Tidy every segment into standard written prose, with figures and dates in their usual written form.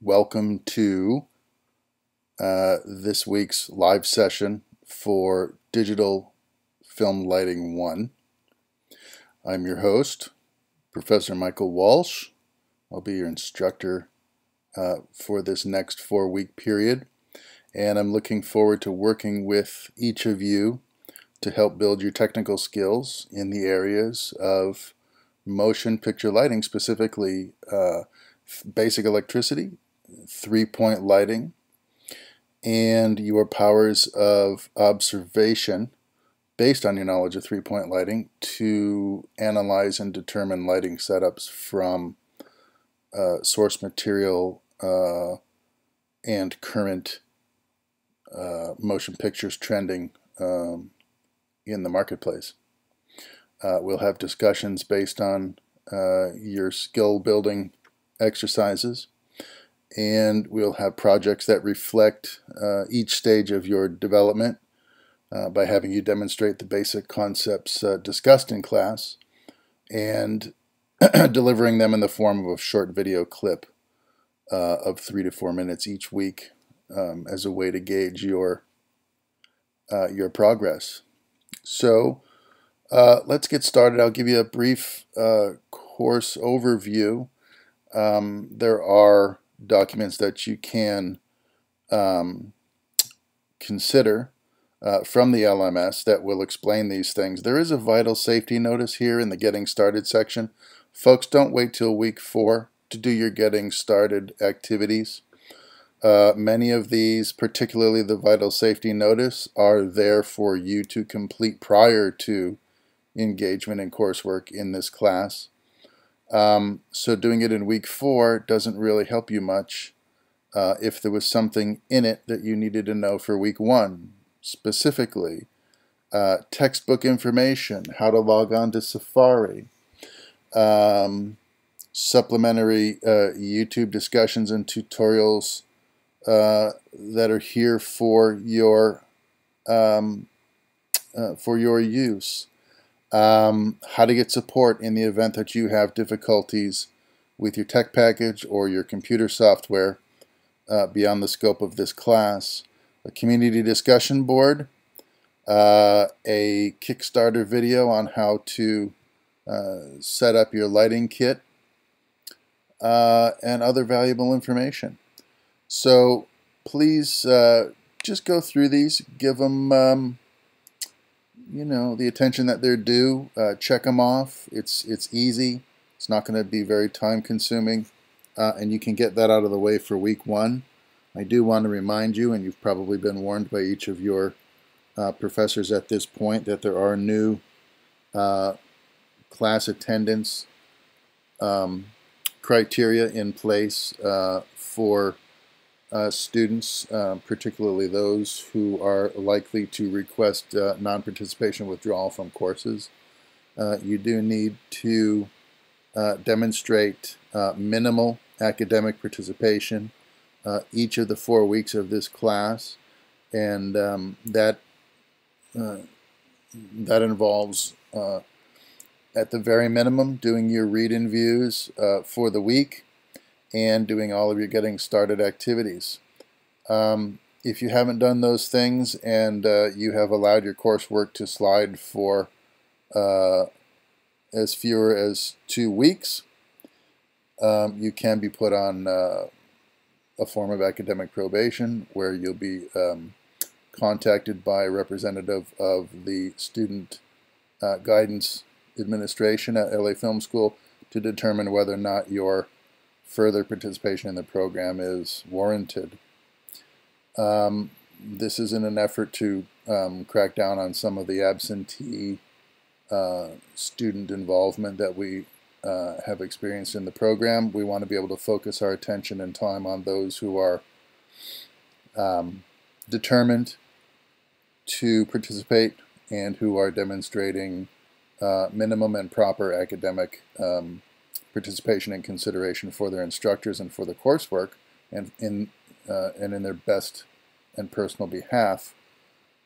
Welcome to this week's live session for Digital Film Lighting 1. I'm your host, Professor Michael Walsh. I'll be your instructor for this next 4-week period, and I'm looking forward to working with each of you to help build your technical skills in the areas of motion picture lighting, specifically basic electricity, three-point lighting, and your powers of observation based on your knowledge of three-point lighting to analyze and determine lighting setups from source material and current motion pictures trending in the marketplace. We'll have discussions based on your skill building exercises, and we'll have projects that reflect each stage of your development by having you demonstrate the basic concepts discussed in class and delivering them in the form of a short video clip of 3 to 4 minutes each week as a way to gauge your progress. So let's get started. I'll give you a brief course overview. There are documents that you can consider from the LMS that will explain these things. There is a vital safety notice here in the Getting Started section. Folks, don't wait till week 4 to do your Getting Started activities. Many of these, particularly the vital safety notice, are there for you to complete prior to engagement in coursework in this class. So doing it in week 4 doesn't really help you much if there was something in it that you needed to know for week 1, specifically textbook information, how to log on to Safari, supplementary YouTube discussions and tutorials that are here for your use. How to get support in the event that you have difficulties with your tech package or your computer software beyond the scope of this class. A community discussion board, a Kickstarter video on how to set up your lighting kit, and other valuable information. So please just go through these, give them the attention that they're due. Check them off. It's easy. It's not going to be very time consuming, and you can get that out of the way for week 1. I do want to remind you, and you've probably been warned by each of your professors at this point, that there are new class attendance criteria in place for students, particularly those who are likely to request non-participation withdrawal from courses. You do need to demonstrate minimal academic participation each of the 4 weeks of this class, and that involves at the very minimum doing your read-in views for the week and doing all of your getting started activities. If you haven't done those things and you have allowed your coursework to slide for as fewer as 2 weeks, you can be put on a form of academic probation where you'll be contacted by a representative of the Student Guidance Administration at LA Film School to determine whether or not your further participation in the program is warranted. This is in an effort to crack down on some of the absentee student involvement that we have experienced in the program. We want to be able to focus our attention and time on those who are determined to participate and who are demonstrating minimum and proper academic participation and consideration for their instructors and for the coursework, and in their best and personal behalf.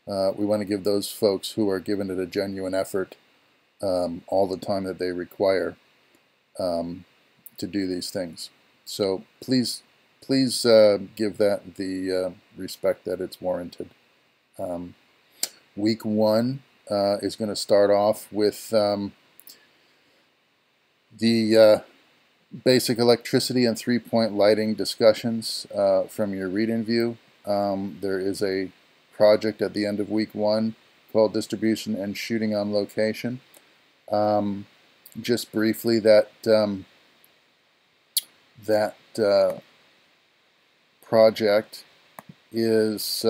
We want to give those folks who are given it a genuine effort all the time that they require to do these things. So please please give that the respect that it's warranted. Week 1 is going to start off with the basic electricity and three-point lighting discussions from your read-in view. There is a project at the end of week 1 called Distribution and Shooting on Location. Just briefly, that project is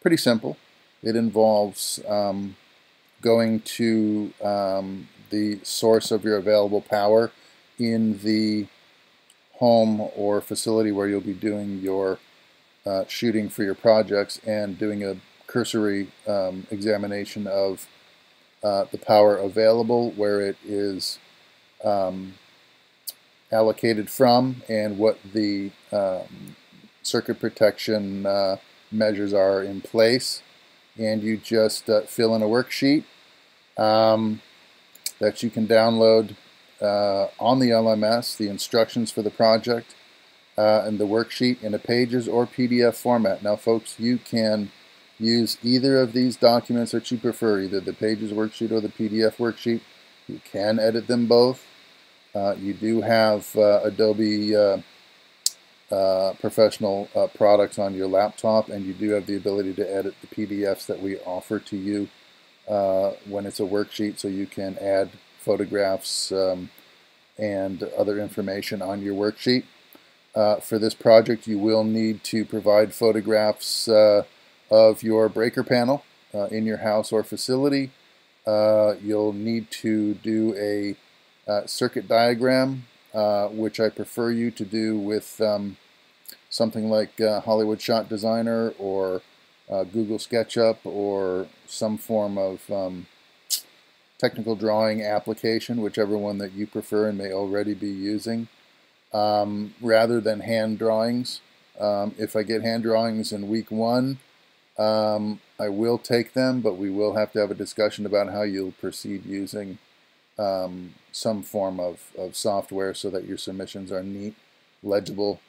pretty simple. It involves going to the source of your available power in the home or facility where you'll be doing your shooting for your projects and doing a cursory examination of the power available, where it is allocated from, and what the circuit protection measures are in place. And you just fill in a worksheet that you can download on the LMS, the instructions for the project, and the worksheet in a pages or PDF format. Now folks, you can use either of these documents that you prefer, either the pages worksheet or the PDF worksheet. You can edit them both. You do have Adobe professional products on your laptop, and you do have the ability to edit the PDFs that we offer to you when it's a worksheet, so you can add photographs and other information on your worksheet. For this project, you will need to provide photographs of your breaker panel in your house or facility. You'll need to do a circuit diagram, which I prefer you to do with something like Hollywood Shot Designer or Google SketchUp or some form of technical drawing application, whichever one that you prefer and may already be using, rather than hand drawings. If I get hand drawings in week 1, I will take them, but we will have to have a discussion about how you'll proceed using some form of software so that your submissions are neat, legible,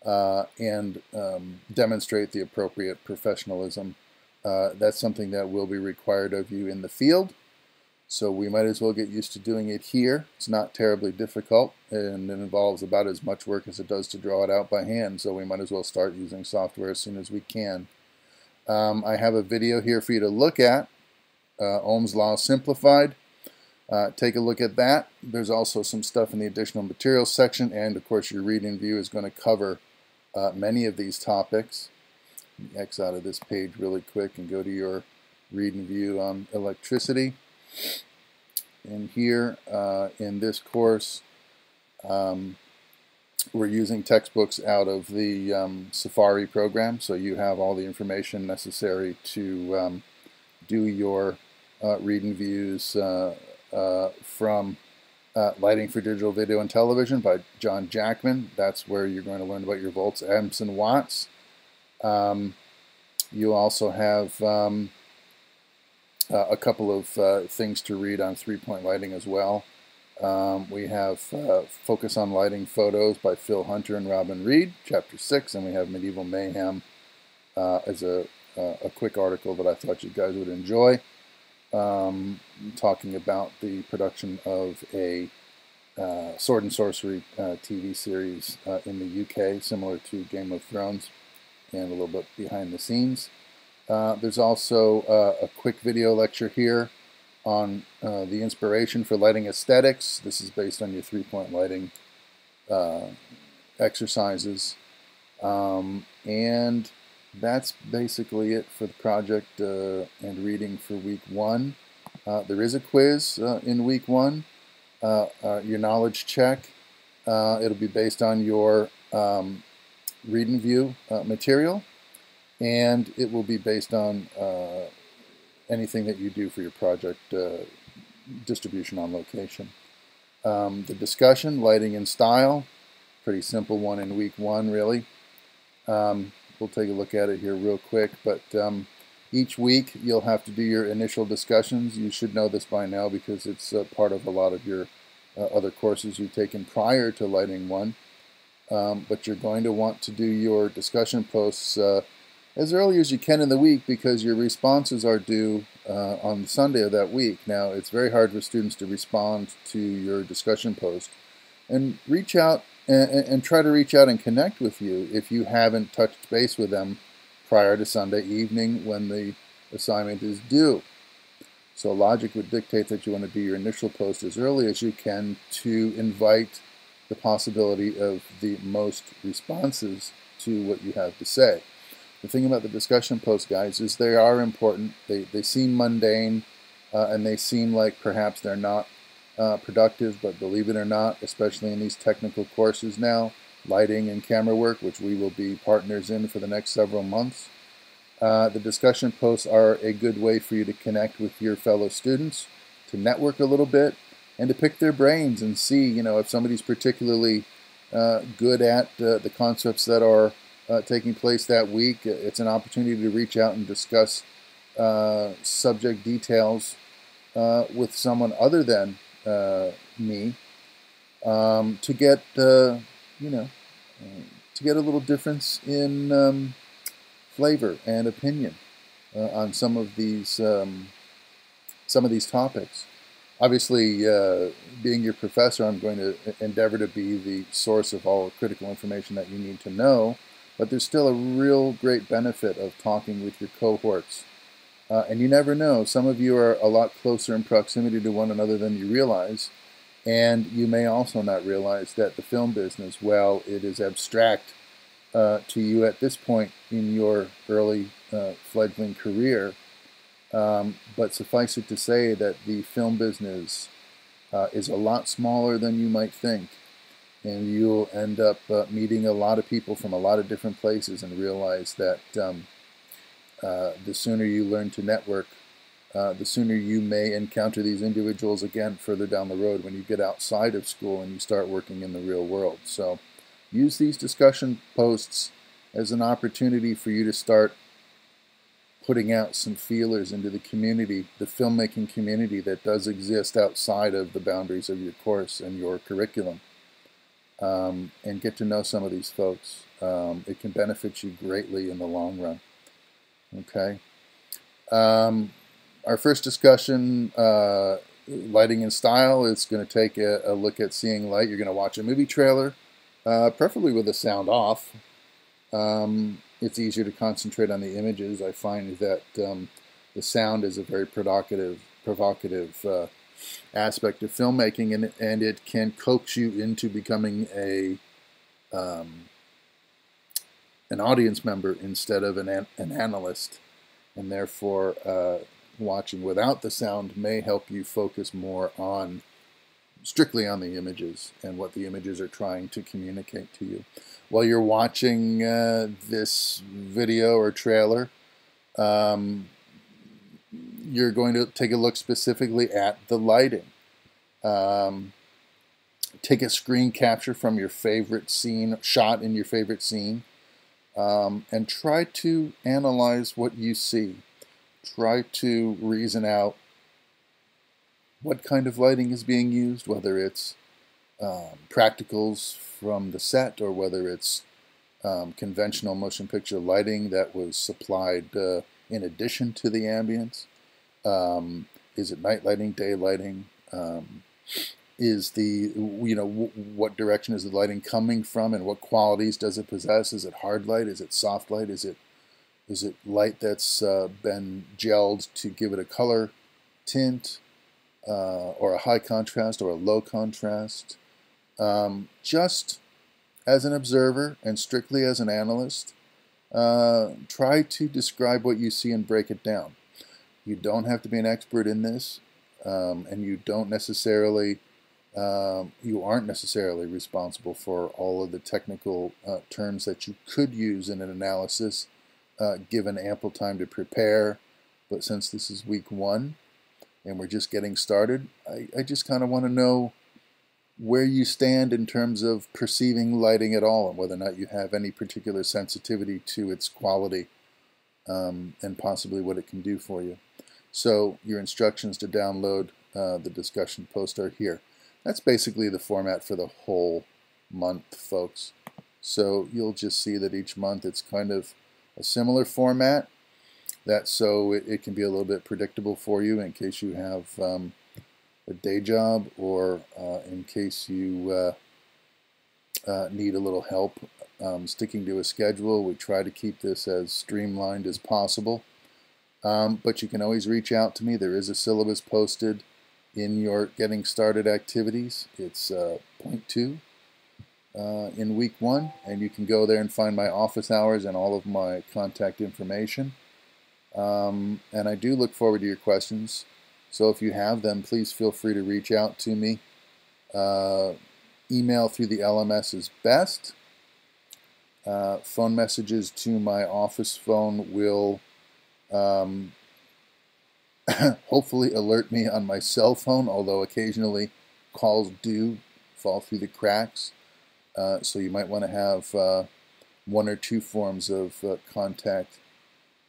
and demonstrate the appropriate professionalism. That's something that will be required of you in the field, so we might as well get used to doing it here. It's not terribly difficult, and it involves about as much work as it does to draw it out by hand, so we might as well start using software as soon as we can. I have a video here for you to look at, Ohm's Law Simplified. Take a look at that. There's also some stuff in the additional materials section, and of course your reading view is going to cover many of these topics. X out of this page really quick and go to your reading view on electricity. And here in this course, we're using textbooks out of the Safari program, so you have all the information necessary to do your reading views from Lighting for Digital Video and Television by John Jackman. That's where you're going to learn about your volts, amps, and watts. You also have a couple of things to read on three-point lighting as well. We have Focus on Lighting Photos by Phil Hunter and Robin Reed, Chapter 6, and we have Medieval Mayhem as a quick article that I thought you guys would enjoy, talking about the production of a sword and sorcery TV series in the UK, similar to Game of Thrones, and a little bit behind the scenes. There's also a quick video lecture here on the inspiration for lighting aesthetics. This is based on your three-point lighting exercises. And that's basically it for the project and reading for week 1. There is a quiz in week 1, your knowledge check. It'll be based on your reading view material, and it will be based on anything that you do for your project distribution on location. The discussion, lighting and style, pretty simple one in week 1 really. We'll take a look at it here real quick, but each week you'll have to do your initial discussions. You should know this by now because it's part of a lot of your other courses you've taken prior to Lighting 1. but you're going to want to do your discussion posts as early as you can in the week, because your responses are due on Sunday of that week. Now, it's very hard for students to respond to your discussion post, and reach out and try to reach out and connect with you if you haven't touched base with them prior to Sunday evening when the assignment is due. So logic would dictate that you want to do your initial post as early as you can to invite the possibility of the most responses to what you have to say. The thing about the discussion posts, guys, is they are important. They seem mundane, and they seem like perhaps they're not productive, but believe it or not, especially in these technical courses now, lighting and camera work, which we will be partners in for the next several months, the discussion posts are a good way for you to connect with your fellow students, to network a little bit, and to pick their brains and see, if somebody's particularly good at the concepts that are taking place that week. It's an opportunity to reach out and discuss subject details with someone other than me, to get to get a little difference in flavor and opinion on some of these topics. Obviously, being your professor, I'm going to endeavor to be the source of all critical information that you need to know, but there's still a real great benefit of talking with your cohorts. And you never know, some of you are a lot closer in proximity to one another than you realize, and you may also not realize that the film business, while it is abstract to you at this point in your early fledgling career, but suffice it to say that the film business is a lot smaller than you might think, and you'll end up meeting a lot of people from a lot of different places and realize that the sooner you learn to network, the sooner you may encounter these individuals again further down the road when you get outside of school and you start working in the real world. So use these discussion posts as an opportunity for you to start putting out some feelers into the community, the filmmaking community that does exist outside of the boundaries of your course and your curriculum, and get to know some of these folks. It can benefit you greatly in the long run. Okay. Our first discussion, lighting and style, is going to take a look at seeing light. You're going to watch a movie trailer, preferably with the sound off. It's easier to concentrate on the images. I find that the sound is a very provocative aspect of filmmaking, and it can coax you into becoming an audience member instead of an analyst, and therefore watching without the sound may help you focus more on strictly on the images and what the images are trying to communicate to you. While you're watching this video or trailer, you're going to take a look specifically at the lighting. Take a screen capture from your favorite scene, shot in your favorite scene, and try to analyze what you see. Try to reason out what kind of lighting is being used, whether it's practicals from the set or whether it's conventional motion picture lighting that was supplied in addition to the ambience. Is it night lighting, day lighting? Is the, what direction is the lighting coming from, and what qualities does it possess? Is it hard light? Is it soft light? Is it light that's been gelled to give it a color tint, or a high contrast or a low contrast? Just as an observer and strictly as an analyst, try to describe what you see and break it down. You don't have to be an expert in this, and you aren't necessarily responsible for all of the technical terms that you could use in an analysis, given ample time to prepare. But since this is week 1 and we're just getting started, I just kind of want to know where you stand in terms of perceiving lighting at all, and whether or not you have any particular sensitivity to its quality, and possibly what it can do for you. So your instructions to download the discussion post are here. That's basically the format for the whole month, folks. So you'll just see that each month it's kind of a similar format. That's so it can be a little bit predictable for you in case you have a day job, or in case you need a little help sticking to a schedule. We try to keep this as streamlined as possible. But you can always reach out to me. There is a syllabus posted in your Getting Started activities. It's point 2 in week 1, and you can go there and find my office hours and all of my contact information. And I do look forward to your questions. So if you have them, please feel free to reach out to me. Email through the LMS is best. Phone messages to my office phone will hopefully alert me on my cell phone, although occasionally calls do fall through the cracks. So you might want to have 1 or 2 forms of contact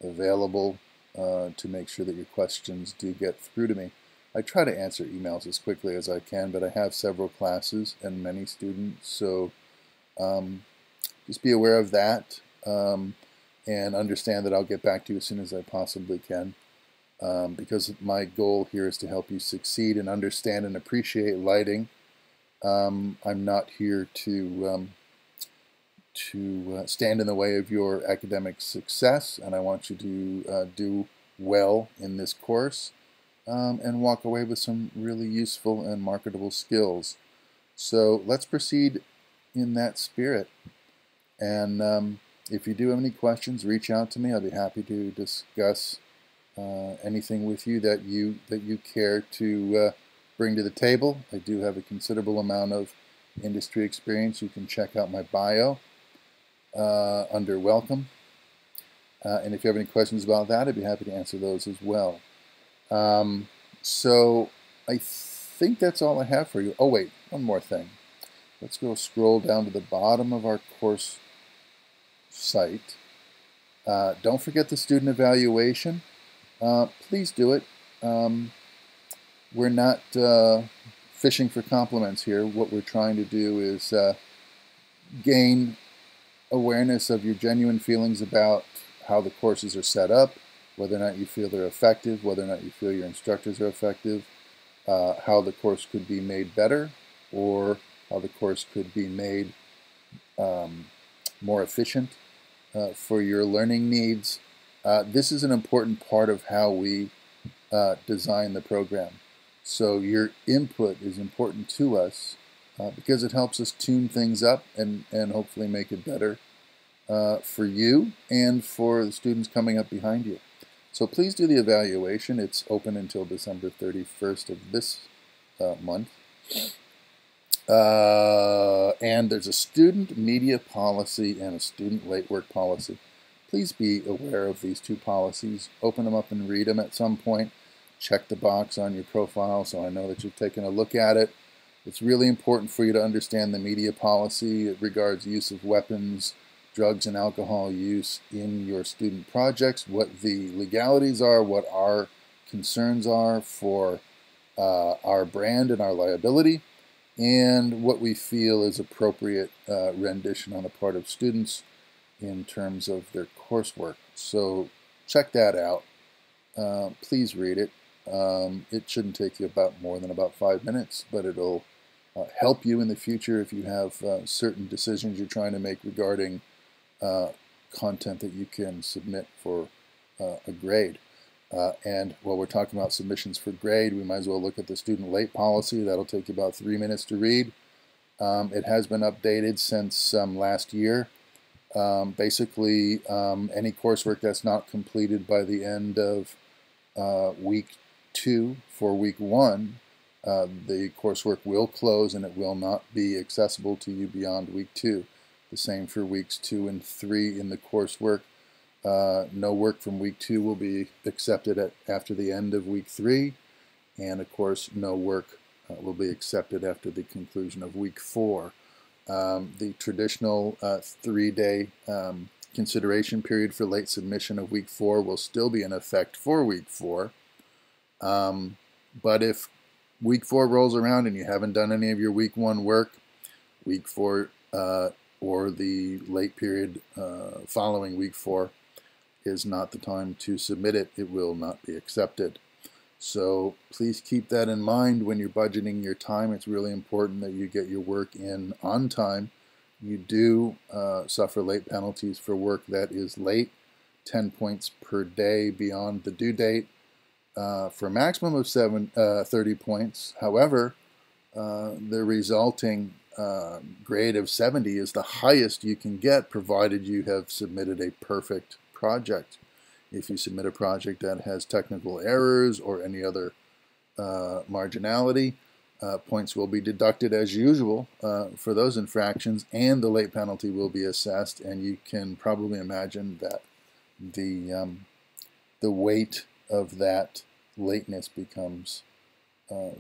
available to make sure that your questions do get through to me. I try to answer emails as quickly as I can, but I have several classes and many students, so just be aware of that, and understand that I'll get back to you as soon as I possibly can, because my goal here is to help you succeed and understand and appreciate lighting. I'm not here to stand in the way of your academic success, and I want you to do well in this course and walk away with some really useful and marketable skills. So let's proceed in that spirit. And if you do have any questions, reach out to me. I'll be happy to discuss anything with you that you care to bring to the table. I do have a considerable amount of industry experience. You can check out my bio under Welcome. And if you have any questions about that, I'd be happy to answer those as well. So I think that's all I have for you. Oh wait, one more thing. Let's go scroll down to the bottom of our course site. Don't forget the student evaluation. Please do it. We're not fishing for compliments here. What we're trying to do is gain awareness of your genuine feelings about how the courses are set up, whether or not you feel they're effective, whether or not you feel your instructors are effective, how the course could be made better, or how the course could be made more efficient for your learning needs. This is an important part of how we design the program. So your input is important to us because it helps us tune things up and hopefully make it better for you and for the students coming up behind you. So please do the evaluation. It's open until December 31st of this month. And there's a student media policy and a student late work policy. Please be aware of these 2 policies. Open them up and read them at some point. Check the box on your profile so I know that you've taken a look at it. It's really important for you to understand the media policy. It regards use of weapons, drugs, and alcohol use in your student projects, what the legalities are, what our concerns are for our brand and our liability, and what we feel is appropriate rendition on the part of students in terms of their coursework. So check that out. Please read it. It shouldn't take you more than about 5 minutes, but it'll help you in the future if you have certain decisions you're trying to make regarding content that you can submit for a grade. And while we're talking about submissions for grade, we might as well look at the student late policy. That'll take you about 3 minutes to read. It has been updated since last year. Basically, any coursework that's not completed by the end of week 2 for week 1, the coursework will close and it will not be accessible to you beyond week 2. The same for weeks 2 and 3 in the coursework. No work from week 2 will be accepted after the end of week 3, and of course no work will be accepted after the conclusion of week 4. The traditional 3-day consideration period for late submission of week 4 will still be in effect for week 4. But if week 4 rolls around and you haven't done any of your week 1 work, week 4 or the late period following week 4 is not the time to submit it. It will not be accepted. So please keep that in mind when you're budgeting your time. It's really important that you get your work in on time. You do suffer late penalties for work that is late, 10 points per day beyond the due date, for a maximum of 30 points. However, the resulting grade of 70 is the highest you can get, provided you have submitted a perfect project. If you submit a project that has technical errors or any other marginality, points will be deducted as usual for those infractions, and the late penalty will be assessed. And you can probably imagine that the weight of that lateness becomes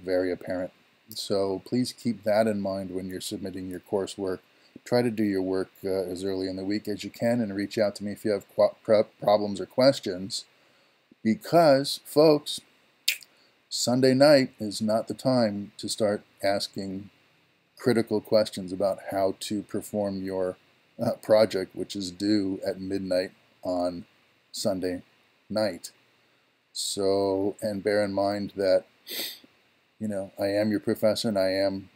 very apparent. So please keep that in mind when you're submitting your coursework. Try to do your work as early in the week as you can, and reach out to me if you have problems or questions, because, folks, Sunday night is not the time to start asking critical questions about how to perform your project, which is due at midnight on Sunday night. So, and bear in mind that, you know, I am your professor, and I am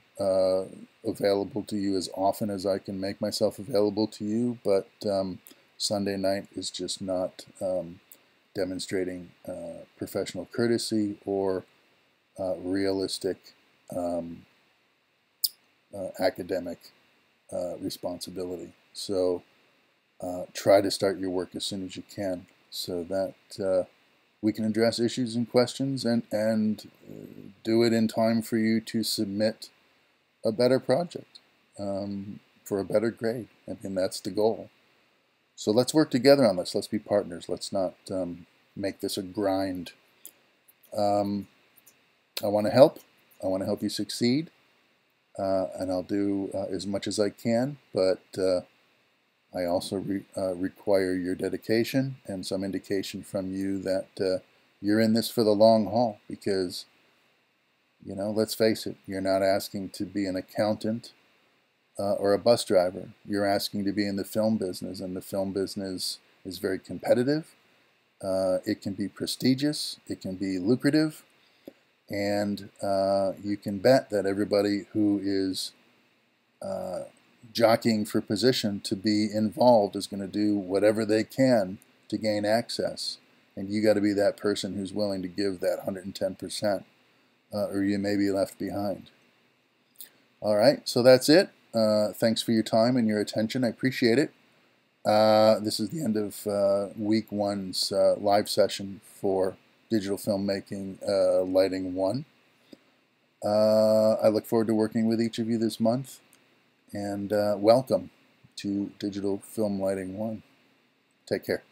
available to you as often as I can make myself available to you, but Sunday night is just not demonstrating professional courtesy or realistic academic responsibility. So try to start your work as soon as you can, so that we can address issues and questions and do it in time for you to submit a better project for a better grade. I mean, that's the goal. So let's work together on this. Let's be partners. Let's not make this a grind. I want to help. I want to help you succeed, and I'll do as much as I can, but I also require your dedication and some indication from you that you're in this for the long haul, because, you know, let's face it, you're not asking to be an accountant or a bus driver. You're asking to be in the film business, and the film business is very competitive. It can be prestigious, it can be lucrative, and you can bet that everybody who is jockeying for position to be involved is going to do whatever they can to gain access. And you got to be that person who's willing to give that 110%, or you may be left behind. All right, so that's it. Thanks for your time and your attention. I appreciate it. This is the end of week 1's live session for digital filmmaking lighting 1. I look forward to working with each of you this month, and welcome to Digital Film Lighting 1. Take care.